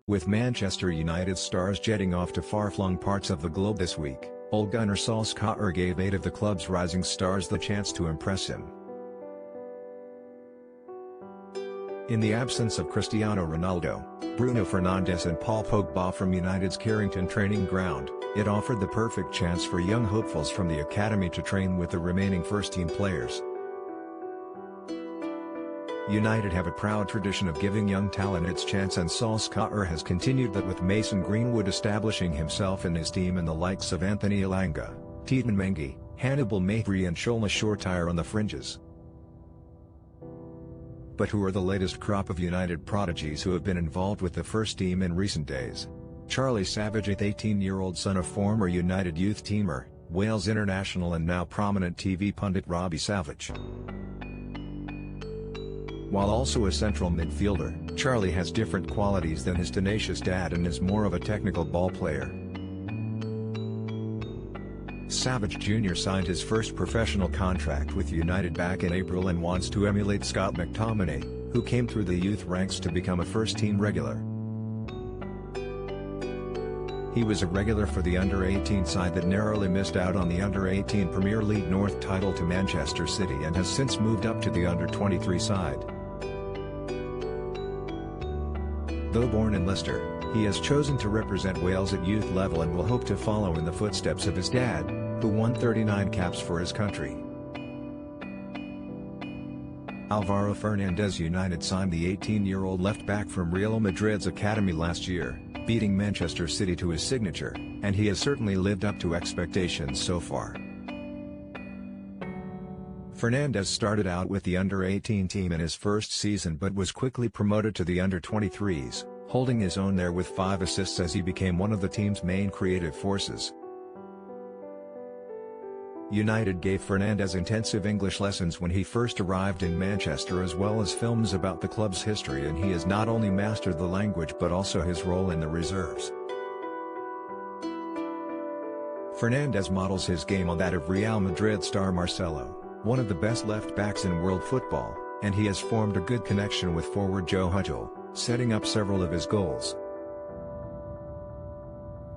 With Manchester United stars jetting off to far-flung parts of the globe this week, Ole Gunnar Solskjaer gave 8 of the club's rising stars the chance to impress him. In the absence of Cristiano Ronaldo, Bruno Fernandes and Paul Pogba from United's Carrington training ground, it offered the perfect chance for young hopefuls from the academy to train with the remaining first-team players. United have a proud tradition of giving young talent its chance, and Solskjaer has continued that with Mason Greenwood establishing himself and his team and the likes of Anthony Elanga, Tieton Mengi, Hannibal Mejbri and Solskjaer on the fringes. But who are the latest crop of United prodigies who have been involved with the first team in recent days? Charlie Savage, the 18-year-old son of former United youth teamer, Wales international and now prominent TV pundit Robbie Savage. While also a central midfielder, Charlie has different qualities than his tenacious dad and is more of a technical ball player. Savage Jr. signed his first professional contract with United back in April and wants to emulate Scott McTominay, who came through the youth ranks to become a first-team regular. He was a regular for the under-18 side that narrowly missed out on the under-18 Premier League North title to Manchester City and has since moved up to the under-23 side. Though born in Leicester, he has chosen to represent Wales at youth level and will hope to follow in the footsteps of his dad, who won 39 caps for his country. Álvaro Fernandes. United signed the 18-year-old left-back from Real Madrid's academy last year, beating Manchester City to his signature, and he has certainly lived up to expectations so far. Fernandes started out with the under-18 team in his first season but was quickly promoted to the under-23s, holding his own there with 5 assists as he became one of the team's main creative forces. United gave Fernandes intensive English lessons when he first arrived in Manchester, as well as films about the club's history, and he has not only mastered the language but also his role in the reserves. Fernandes models his game on that of Real Madrid star Marcelo, one of the best left-backs in world football, and he has formed a good connection with forward Joe Hudgell, setting up several of his goals.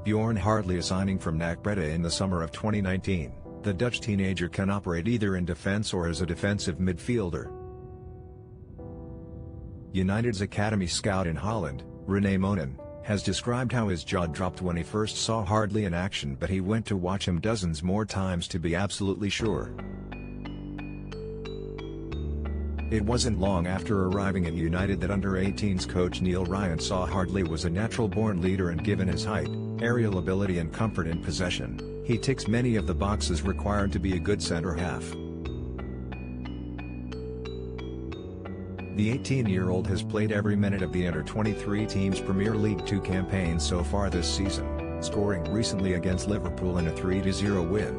Bjorn Hardley, a signing from NAC Breda in the summer of 2019, the Dutch teenager can operate either in defence or as a defensive midfielder. United's academy scout in Holland, René Monen, has described how his jaw dropped when he first saw Hardley in action, but he went to watch him dozens more times to be absolutely sure. It wasn't long after arriving at United that under-18s coach Neil Ryan saw Hardley was a natural-born leader, and given his height, aerial ability and comfort in possession, he ticks many of the boxes required to be a good centre-half. The 18-year-old has played every minute of the under-23 team's Premier League 2 campaign so far this season, scoring recently against Liverpool in a 3-0 win.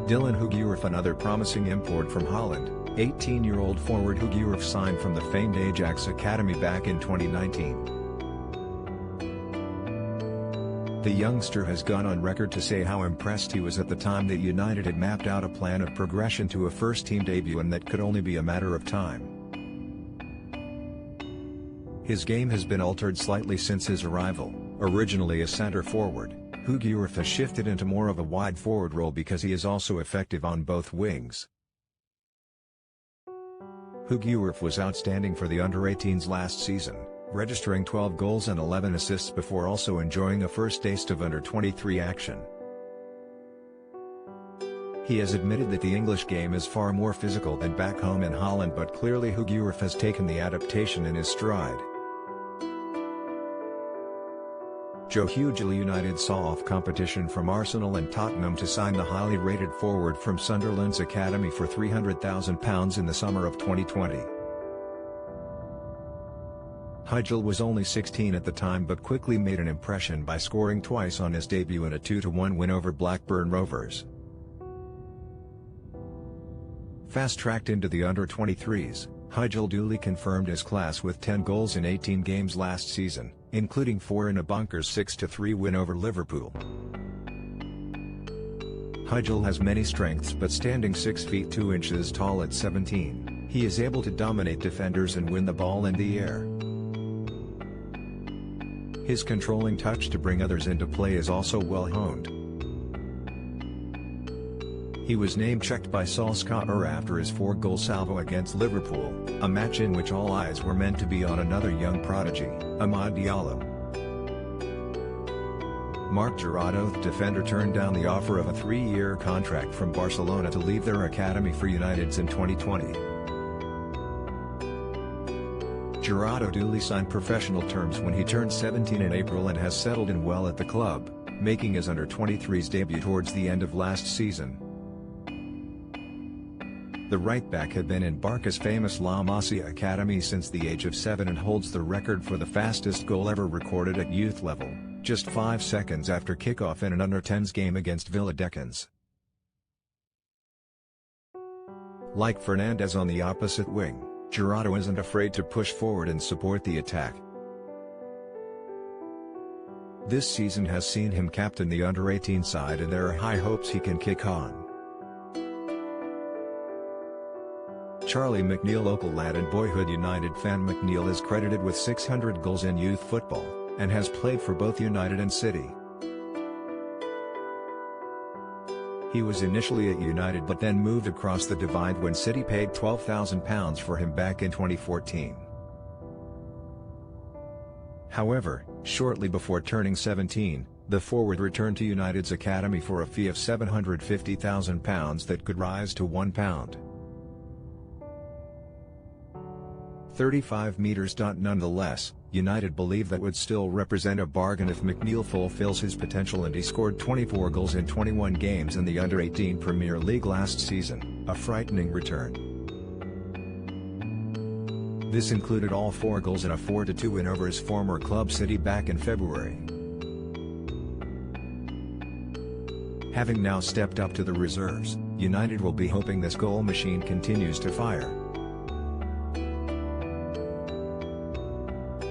Dylan Huijgerief, another promising import from Holland, 18-year-old forward Huijgerief signed from the famed Ajax academy back in 2019. The youngster has gone on record to say how impressed he was at the time that United had mapped out a plan of progression to a first-team debut and that could only be a matter of time. His game has been altered slightly since his arrival. Originally a centre forward, Huijgerief has shifted into more of a wide forward role because he is also effective on both wings. Huijgerief was outstanding for the under-18s last season, registering 12 goals and 11 assists before also enjoying a first taste of under-23 action. He has admitted that the English game is far more physical than back home in Holland, but clearly Huijgerief has taken the adaptation in his stride. Joe Hughley. United saw off competition from Arsenal and Tottenham to sign the highly rated forward from Sunderland's academy for £300,000 in the summer of 2020. Hudgell was only 16 at the time but quickly made an impression by scoring twice on his debut in a 2-1 win over Blackburn Rovers. Fast-tracked into the under-23s, Hudgell duly confirmed his class with 10 goals in 18 games last season, including 4 in a bonkers 6-3 win over Liverpool. Hudgell has many strengths, but standing 6 feet 2 inches tall at 17, he is able to dominate defenders and win the ball in the air. His controlling touch to bring others into play is also well honed. He was name-checked by Solskjaer after his 4-goal salvo against Liverpool, a match in which all eyes were meant to be on another young prodigy, Amad Diallo. Marc Jurado, defender, turned down the offer of a 3-year contract from Barcelona to leave their academy for United's in 2020. Jurado duly signed professional terms when he turned 17 in April and has settled in well at the club, making his under-23s debut towards the end of last season. The right-back had been in Barca's famous La Masia Academy since the age of 7 and holds the record for the fastest goal ever recorded at youth level, just 5 seconds after kickoff in an under-10s game against Villadecans. Like Fernandez on the opposite wing, Jurado isn't afraid to push forward and support the attack. This season has seen him captain the under-18 side, and there are high hopes he can kick on. Charlie McNeil, local lad and boyhood United fan, McNeil is credited with 600 goals in youth football, and has played for both United and City. He was initially at United but then moved across the divide when City paid £12,000 for him back in 2014. However, shortly before turning 17, the forward returned to United's academy for a fee of £750,000 that could rise to £1. 35 meters. Nonetheless, United believe that would still represent a bargain if McNeil fulfills his potential, and he scored 24 goals in 21 games in the Under-18 Premier League last season, a frightening return. This included all 4 goals in a 4-2 win over his former club City back in February. Having now stepped up to the reserves, United will be hoping this goal machine continues to fire.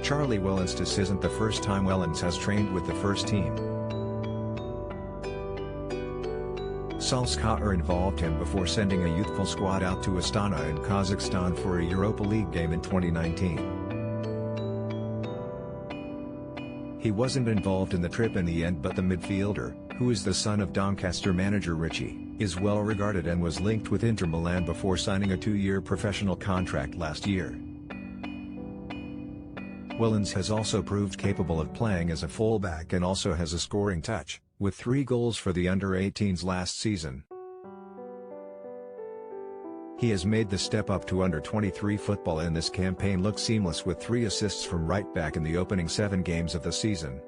Charlie Wellens. This isn't the first time Wellens has trained with the first team. Solskjaer involved him before sending a youthful squad out to Astana in Kazakhstan for a Europa League game in 2019. He wasn't involved in the trip in the end, but the midfielder, who is the son of Doncaster manager Richie, is well regarded and was linked with Inter Milan before signing a 2-year professional contract last year. Wellens has also proved capable of playing as a fullback and also has a scoring touch, with 3 goals for the under-18s last season. He has made the step up to under-23 football in this campaign look seamless, with 3 assists from right back in the opening 7 games of the season.